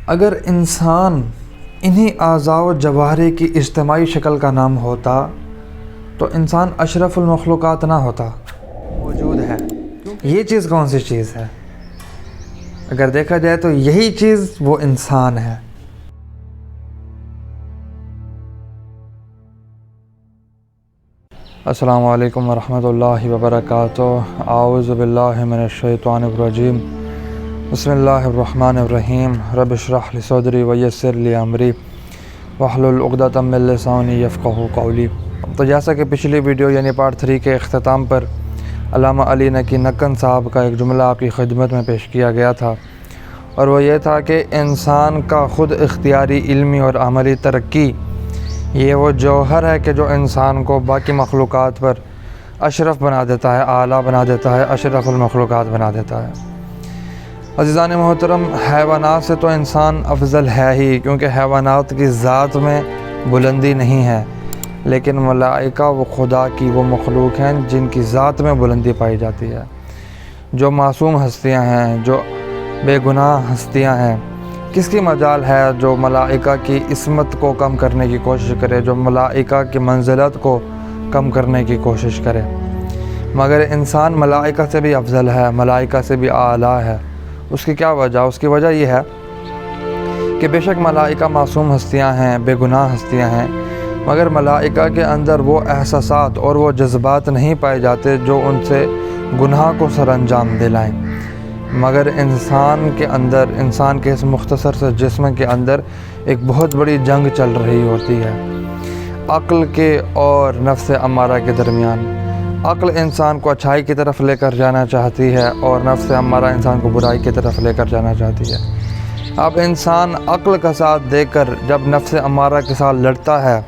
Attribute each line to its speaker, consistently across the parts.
Speaker 1: اگر انسان انہی اعضاء و جوارح کی اجتماعی شکل کا نام ہوتا تو انسان اشرف المخلوقات نہ ہوتا۔ موجود ہے یہ چیز کون سی چیز ہے؟ اگر دیکھا جائے تو یہی چیز وہ انسان ہے۔ السلام علیکم ورحمۃ اللہ وبرکاتہ۔ اعوذ باللہ من الشیطان الرجیم۔ بسم اللہ الرحمن الرحیم۔ رب اشرح لی صدری ویسر لی امری واحلل عقدۃ من لسانی یفقہوا قولی۔ تو جیسا کہ پچھلی ویڈیو یعنی پارٹ 3 کے اختتام پر علامہ علی نقی نکن صاحب کا ایک جملہ آپ کی خدمت میں پیش کیا گیا تھا، اور وہ یہ تھا کہ انسان کا خود اختیاری علمی اور عملی ترقی یہ وہ جوہر ہے کہ جو انسان کو باقی مخلوقات پر اشرف بنا دیتا ہے، اعلیٰ بنا دیتا ہے، اشرف المخلوقات بنا دیتا ہے۔ عزیزان محترم، حیوانات سے تو انسان افضل ہے ہی، کیونکہ حیوانات کی ذات میں بلندی نہیں ہے، لیکن ملائکہ وہ خدا کی وہ مخلوق ہیں جن کی ذات میں بلندی پائی جاتی ہے، جو معصوم ہستیاں ہیں، جو بے گناہ ہستیاں ہیں۔ کس کی مجال ہے جو ملائکہ کی عصمت کو کم کرنے کی کوشش کرے، جو ملائکہ کی منزلت کو کم کرنے کی کوشش کرے؟ مگر انسان ملائکہ سے بھی افضل ہے، ملائکہ سے بھی اعلیٰ ہے۔ اس کی کیا وجہ؟ اس کی وجہ یہ ہے کہ بے شک ملائکہ معصوم ہستیاں ہیں، بے گناہ ہستیاں ہیں، مگر ملائکہ کے اندر وہ احساسات اور وہ جذبات نہیں پائے جاتے جو ان سے گناہ کو سر انجام دلائیں۔ مگر انسان کے اندر، انسان کے اس مختصر سے جسم کے اندر ایک بہت بڑی جنگ چل رہی ہوتی ہے عقل کے اور نفس امارہ کے درمیان۔ عقل انسان کو اچھائی کی طرف لے کر جانا چاہتی ہے اور نفس امارہ انسان کو برائی کی طرف لے کر جانا چاہتی ہے۔ اب انسان عقل کا ساتھ دے کر جب نفس امارہ کے ساتھ لڑتا ہے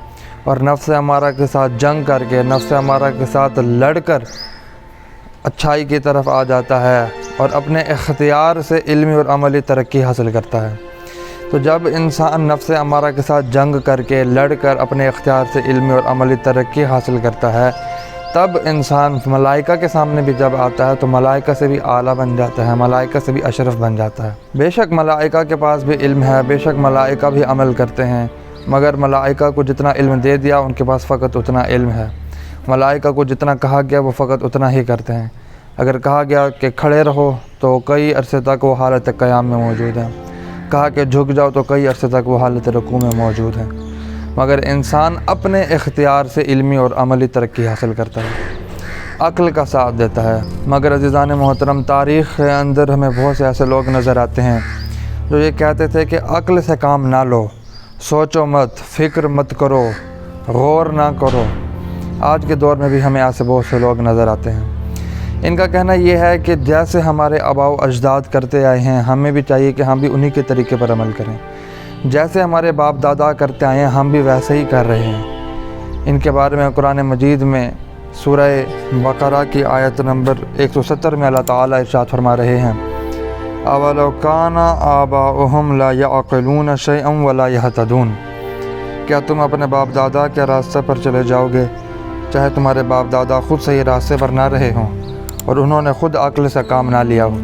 Speaker 1: اور نفس امارہ کے ساتھ جنگ کر کے، نفس امارہ کے ساتھ لڑ کر اچھائی کی طرف آ جاتا ہے اور اپنے اختیار سے علمی اور عملی ترقی حاصل کرتا ہے، تو جب انسان نفس امارہ کے ساتھ جنگ کر کے لڑ کر اپنے اختیار سے علمی اور عملی ترقی حاصل کرتا ہے، تب انسان ملائکہ کے سامنے بھی جب آتا ہے تو ملائکہ سے بھی اعلیٰ بن جاتا ہے، ملائکہ سے بھی اشرف بن جاتا ہے۔ بے شک ملائکہ کے پاس بھی علم ہے، بے شک ملائکہ بھی عمل کرتے ہیں، مگر ملائکہ کو جتنا علم دے دیا ان کے پاس فقط اتنا علم ہے۔ ملائکہ کو جتنا کہا گیا وہ فقط اتنا ہی کرتے ہیں۔ اگر کہا گیا کہ کھڑے رہو تو کئی عرصے تک وہ حالت قیام میں موجود ہیں، کہا کہ جھک جاؤ تو کئی عرصے تک وہ حالت رکوع میں موجود ہیں۔ مگر انسان اپنے اختیار سے علمی اور عملی ترقی حاصل کرتا ہے، عقل کا ساتھ دیتا ہے۔ مگر عزیزان محترم، تاریخ کے اندر ہمیں بہت سے ایسے لوگ نظر آتے ہیں جو یہ کہتے تھے کہ عقل سے کام نہ لو، سوچو مت، فکر مت کرو، غور نہ کرو۔ آج کے دور میں بھی ہمیں ایسے بہت سے لوگ نظر آتے ہیں۔ ان کا کہنا یہ ہے کہ جیسے ہمارے آباء و اجداد کرتے آئے ہیں، ہمیں بھی چاہیے کہ ہم بھی انہی کے طریقے پر عمل کریں، جیسے ہمارے باپ دادا کرتے آئے ہیں ہم بھی ویسے ہی کر رہے ہیں۔ ان کے بارے میں قرآن مجید میں سورہ بقرہ کی آیت نمبر 170 میں اللہ تعالیٰ ارشاد فرما رہے ہیں، اَوَلَوْ كَانَ آبَاؤُهُمْ لَا يَعْقِلُونَ شَيْئًا وَلَا يَهْتَدُونَ۔ کیا تم اپنے باپ دادا کے راستے پر چلے جاؤ گے چاہے تمہارے باپ دادا خود صحیح راستے پر نہ رہے ہوں اور انہوں نے خود عقل سے کام نہ لیا ہو؟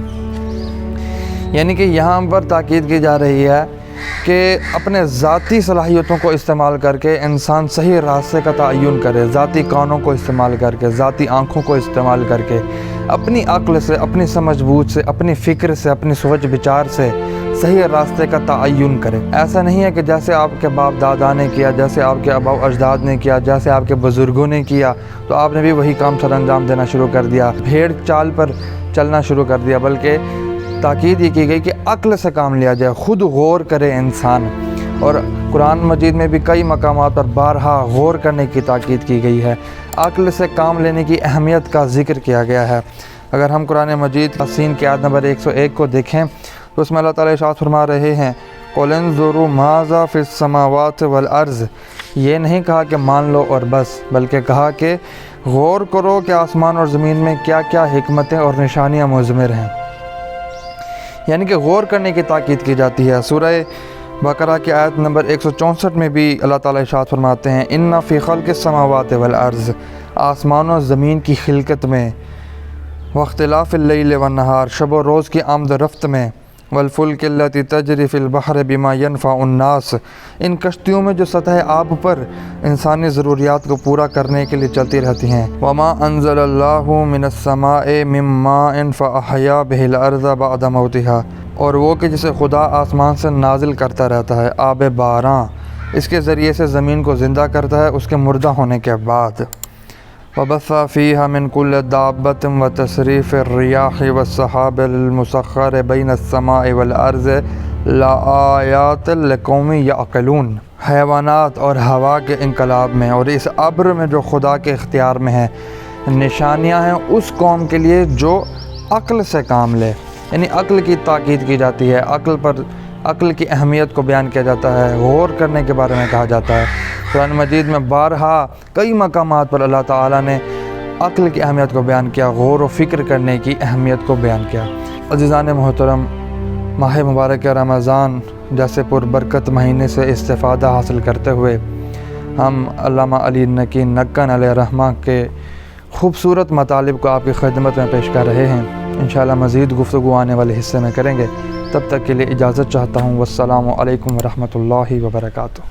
Speaker 1: یعنی کہ یہاں پر تاکید کی جا رہی ہے کہ اپنے ذاتی صلاحیتوں کو استعمال کر کے انسان صحیح راستے کا تعین کرے، ذاتی کانوں کو استعمال کر کے، ذاتی آنکھوں کو استعمال کر کے، اپنی عقل سے، اپنی سمجھ بوجھ سے، اپنی فکر سے، اپنی سوچ بچار سے صحیح راستے کا تعین کرے۔ ایسا نہیں ہے کہ جیسے آپ کے باپ دادا نے کیا، جیسے آپ کے آباء و اجداد نے کیا، جیسے آپ کے بزرگوں نے کیا تو آپ نے بھی وہی کام سر انجام دینا شروع کر دیا، بھیڑ چال پر چلنا شروع کر دیا، بلکہ تاکید یہ کی گئی کہ عقل سے کام لیا جائے، خود غور کرے انسان۔ اور قرآن مجید میں بھی کئی مقامات پر بارہا غور کرنے کی تاکید کی گئی ہے، عقل سے کام لینے کی اہمیت کا ذکر کیا گیا ہے۔ اگر ہم قرآن مجید یاسین کی آیت نمبر 101 کو دیکھیں تو اس میں اللہ تعالیٰ ارشاد فرما رہے ہیں، قُلِ انظُرُوا مَاذَا فِي السَّمَاوَاتِ وَالْأَرْضِ۔ یہ نہیں کہا کہ مان لو اور بس، بلکہ کہا کہ غور کرو کہ آسمان اور زمین میں کیا کیا حکمتیں اور نشانیاں مضمر ہیں، یعنی کہ غور کرنے کی تاکید کی جاتی ہے۔ سورہ بقرہ کی آیت نمبر 164 میں بھی اللہ تعالیٰ ارشاد فرماتے ہیں، اِنَّ فِي خَلْقِ السَّمَاوَاتِ وَالْأَرْضِ، آسمان و زمین کی خلقت میں، وَاخْتِلَافِ اللَّيْلِ وَالنَّهَارِ، شب و روز کی آمد و رفت میں، والفلک التی تجری فی البحر بما ینفع الناس، ان کشتیوں میں جو سطح آب پر انسانی ضروریات کو پورا کرنے کے لیے چلتی رہتی ہیں۔ وما انزل اللہ من السماء من ماء فاحیا بہ الارض بعد موتها، اور وہ کہ جسے خدا آسمان سے نازل کرتا رہتا ہے آب باراں، اس کے ذریعے سے زمین کو زندہ کرتا ہے اس کے مردہ ہونے کے بعد۔ وبث فیہا من کل دابۃ وتصریف الریاح والسحاب المسخر بین السماء والارض لآیات لقوم یعقلون، حیوانات اور ہوا کے انقلاب میں اور اس ابر میں جو خدا کے اختیار میں ہے نشانیاں ہیں اس قوم کے لیے جو عقل سے کام لے، یعنی عقل کی تاکید کی جاتی ہے، عقل کی اہمیت کو بیان کیا جاتا ہے، غور کرنے کے بارے میں کہا جاتا ہے۔ قرآن مجید میں بارہا کئی مقامات پر اللہ تعالیٰ نے عقل کی اہمیت کو بیان کیا، غور و فکر کرنے کی اہمیت کو بیان کیا۔ عزیزان محترم، ماہ مبارک رمضان جیسے پربرکت مہینے سے استفادہ حاصل کرتے ہوئے ہم علامہ علی نقی نکن علیہ الرحمہ کے خوبصورت مطالب کو آپ کی خدمت میں پیش کر رہے ہیں۔ انشاءاللہ مزید گفتگو آنے والے حصے میں کریں گے، تب تک کے لیے اجازت چاہتا ہوں۔ والسلام علیکم ورحمۃ اللہ وبرکاتہ۔